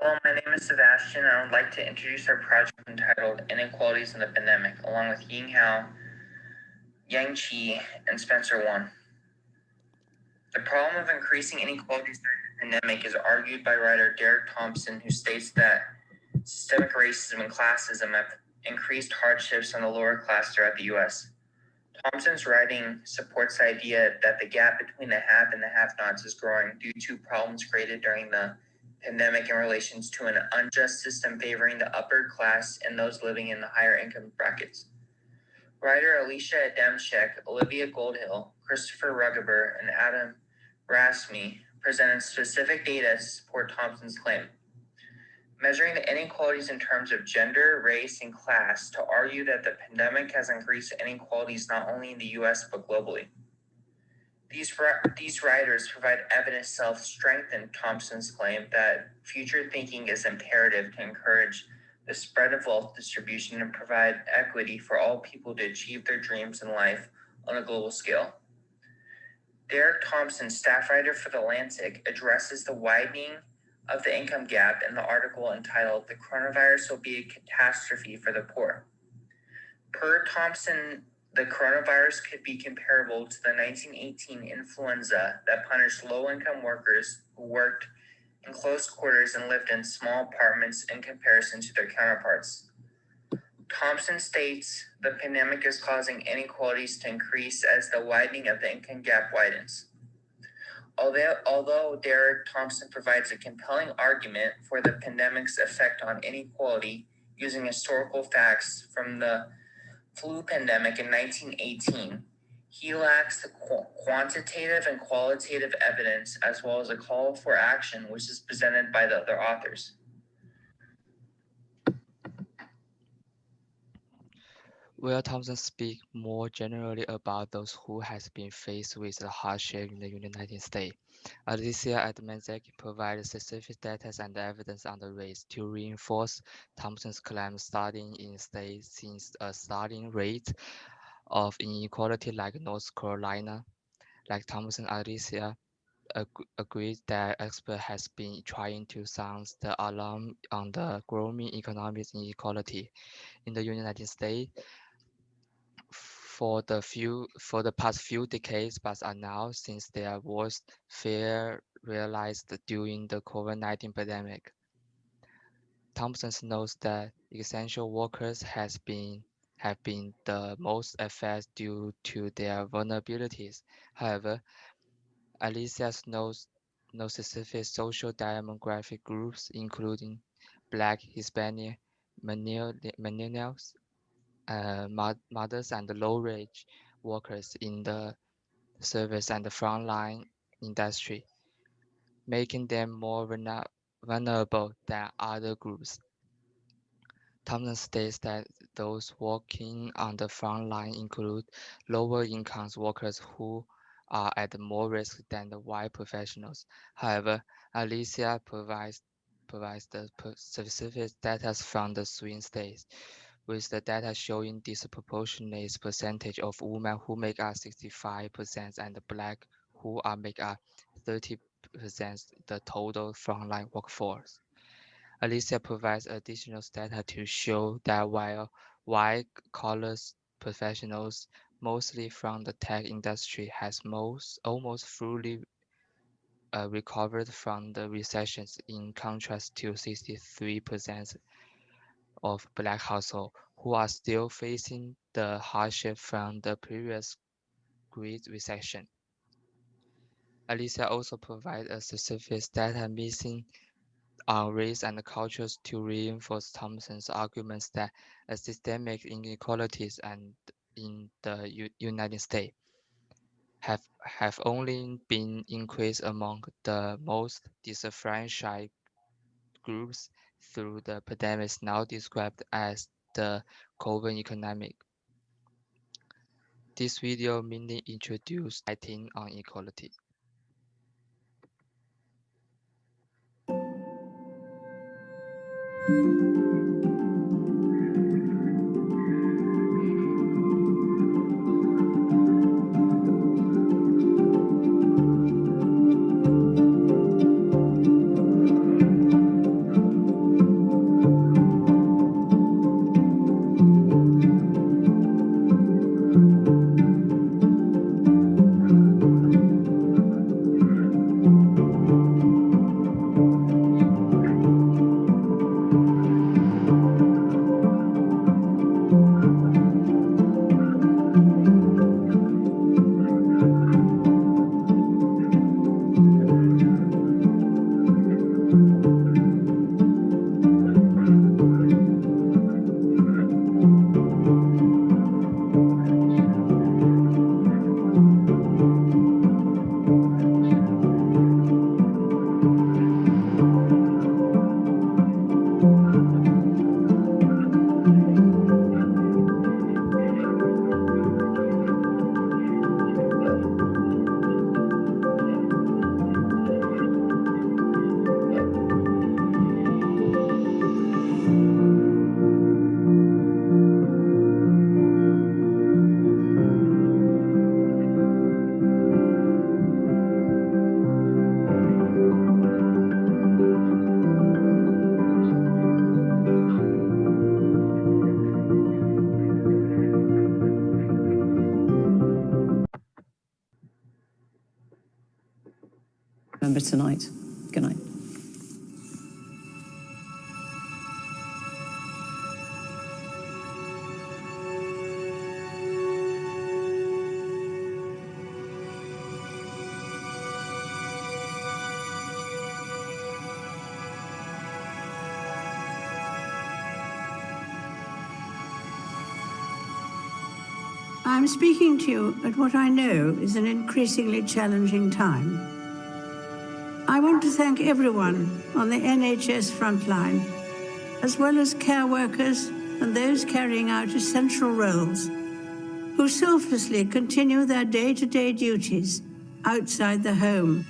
Hello, my name is Sebastian, and I would like to introduce our project entitled Inequalities in the Pandemic, along with Ying Hao, Yang Qi, and Spencer Wan. The problem of increasing inequalities during the pandemic is argued by writer Derek Thompson, who states that systemic racism and classism have increased hardships on the lower class throughout the U.S. Thompson's writing supports the idea that the gap between the have and the have-nots is growing due to problems created during the pandemic in relations to an unjust system favoring the upper class and those living in the higher income brackets. Writer Alicia Adamczyk, Olivia Goldhill, Christopher Rugaber, and Adam Rasmi presented specific data to support Thompson's claim. Measuring the inequalities in terms of gender, race, and class to argue that the pandemic has increased inequalities not only in the US but globally. These writers provide evidence to help strengthen Thompson's claim that future thinking is imperative to encourage the spread of wealth distribution and provide equity for all people to achieve their dreams in life on a global scale. Derek Thompson, staff writer for The Lancet, addresses the widening of the income gap in the article entitled "The Coronavirus Will Be a Catastrophe for the Poor." Per Thompson, the coronavirus could be comparable to the 1918 influenza that punished low-income workers who worked in close quarters and lived in small apartments in comparison to their counterparts. Thompson states the pandemic is causing inequalities to increase as the widening of the income gap widens. Although Derek Thompson provides a compelling argument for the pandemic's effect on inequality using historical facts from the flu pandemic in 1918, he lacks the quantitative and qualitative evidence as well as a call for action which is presented by the other authors. Will Thompson speak more generally about those who has been faced with the hardship in the United States. Alicia Adamczyk provides specific data and evidence on the race to reinforce Thompson's claim studying in states since a starting rate of inequality like North Carolina. Like Thompson, Alicia agrees that expert has been trying to sound the alarm on the growing economic inequality in the United States for the past few decades, but are now since their worst fear realized during the COVID-19 pandemic. Thompson notes that essential workers have been the most affected due to their vulnerabilities. However, Alicia notes no specific social demographic groups, including Black, Hispanic, millennials, mothers, and low-wage workers in the service and the frontline industry, making them more vulnerable than other groups. Thompson states that those working on the front line include lower income workers who are at more risk than the white professionals. However, Alicia provides the specific data from the swing states, with the data showing disproportionate percentage of women who make up 65% and Black who are make up 30% the total frontline workforce. Alicia provides additional data to show that while white-collar professionals, mostly from the tech industry, has almost fully recovered from the recessions, in contrast to 63% of Black households who are still facing the hardship from the previous Great Recession. Alicia also provides a specific data missing on race and culture to reinforce Thompson's arguments that systemic inequalities and in the United States have only been increased among the most disenfranchised groups through the pandemic now described as the COVID economic. This video mainly introduced writing on equality. remember tonight. Good night. I'm speaking to you at what I know is an increasingly challenging time. I want to thank everyone on the NHS frontline, as well as care workers and those carrying out essential roles, who selflessly continue their day-to-day duties outside the home.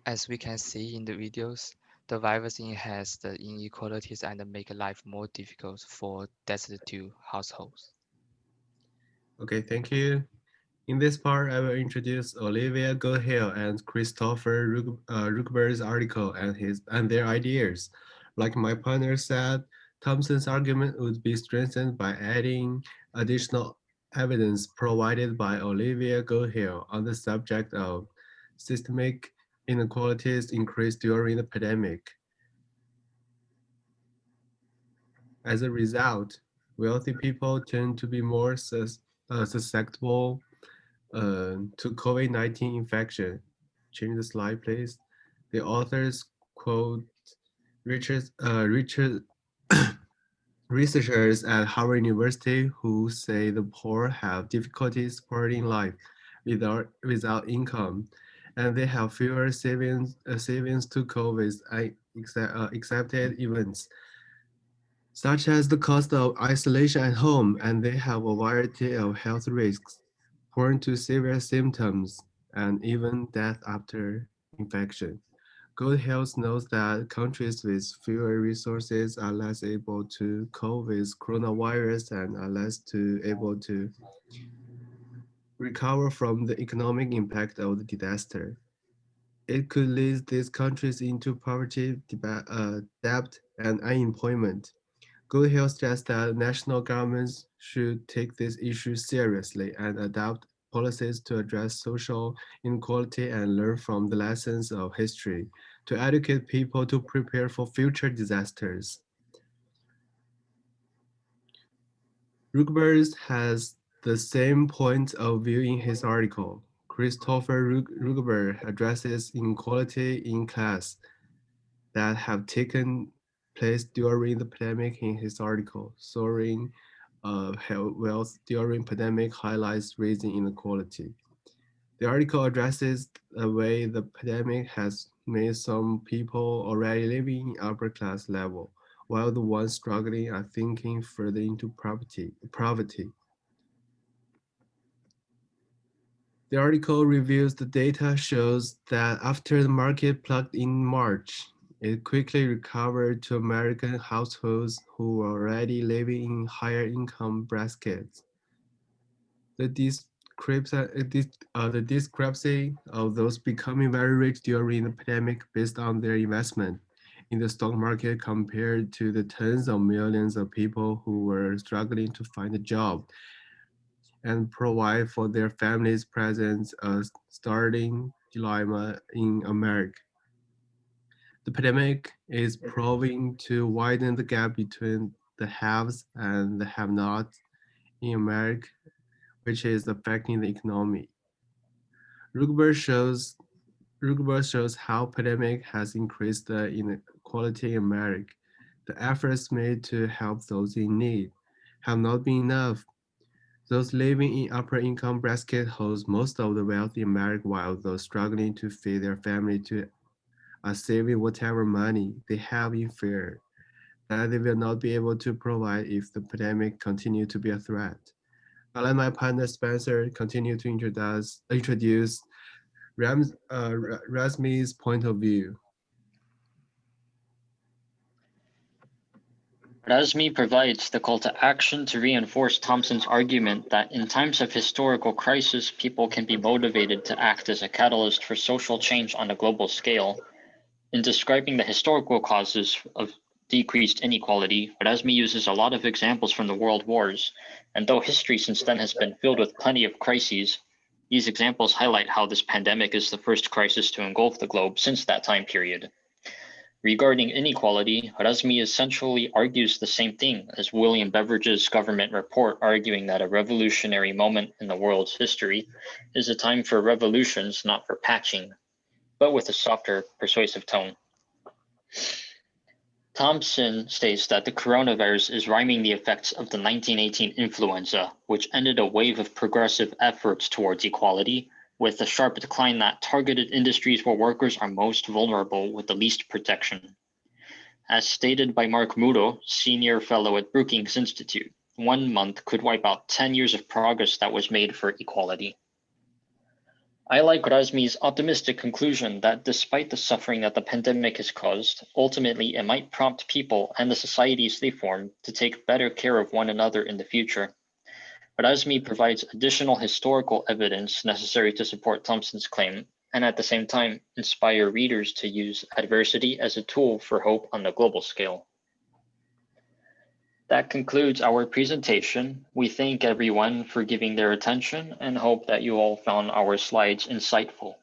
As we can see in the videos, the virus enhances the inequalities and make life more difficult for destitute households. Okay, thank you. In this part, I will introduce Olivia Goodhill and Christopher Ruckberg's article and their ideas. Like my partner said, Thompson's argument would be strengthened by adding additional evidence provided by Olivia Goodhill on the subject of systemic inequalities increased during the pandemic. As a result, wealthy people tend to be more susceptible to COVID-19 infection. Change the slide, please. The authors quote Richard researchers at Harvard University who say the poor have difficulty supporting life without income, and they have fewer savings to cope with accepted events, such as the cost of isolation at home, and they have a variety of health risks, prone to severe symptoms and even death after infection. Good health knows that countries with fewer resources are less able to cope with coronavirus and are less able to recover from the economic impact of the disaster. It could lead these countries into poverty, debt, and unemployment. Good Health stressed that national governments should take this issue seriously and adopt policies to address social inequality and learn from the lessons of history to educate people to prepare for future disasters. Rugberg has the same point of view in his article. Christopher Rugberg addresses inequality in class that have taken place during the pandemic in his article. Soaring wealth during pandemic highlights raising inequality. The article addresses the way the pandemic has made some people already living in upper class level, while the ones struggling are thinking further into poverty. The article reviews the data shows that after the market plugged in March, it quickly recovered to American households who were already living in higher income brackets. The discrepancy of those becoming very rich during the pandemic based on their investment in the stock market compared to the tens of millions of people who were struggling to find a job and provide for their families presents a starting dilemma in America. The pandemic is proving to widen the gap between the haves and the have-nots in America, which is affecting the economy. Rugber shows Rugber shows how pandemic has increased the inequality in America. The efforts made to help those in need have not been enough. Those living in upper income bracket holds most of the wealth in America, while those struggling to feed their family to are saving whatever money they have in fear that they will not be able to provide if the pandemic continue to be a threat. I'll let my partner Spencer continue to introduce Razmi's point of view. Razmi provides the call to action to reinforce Thompson's argument that in times of historical crisis, people can be motivated to act as a catalyst for social change on a global scale. In describing the historical causes of decreased inequality, Razmi uses a lot of examples from the world wars, and though history since then has been filled with plenty of crises, these examples highlight how this pandemic is the first crisis to engulf the globe since that time period. Regarding inequality, Razmi essentially argues the same thing as William Beveridge's government report, arguing that a revolutionary moment in the world's history is a time for revolutions, not for patching, but with a softer, persuasive tone. Thompson states that the coronavirus is rhyming the effects of the 1918 influenza, which ended a wave of progressive efforts towards equality, with a sharp decline that targeted industries where workers are most vulnerable with the least protection. As stated by Mark Muro, senior fellow at Brookings Institute, 1 month could wipe out 10 years of progress that was made for equality. I like Razmi's optimistic conclusion that despite the suffering that the pandemic has caused, ultimately it might prompt people and the societies they form to take better care of one another in the future. Razmi provides additional historical evidence necessary to support Thompson's claim, and at the same time, inspire readers to use adversity as a tool for hope on the global scale. That concludes our presentation. We thank everyone for giving their attention and hope that you all found our slides insightful.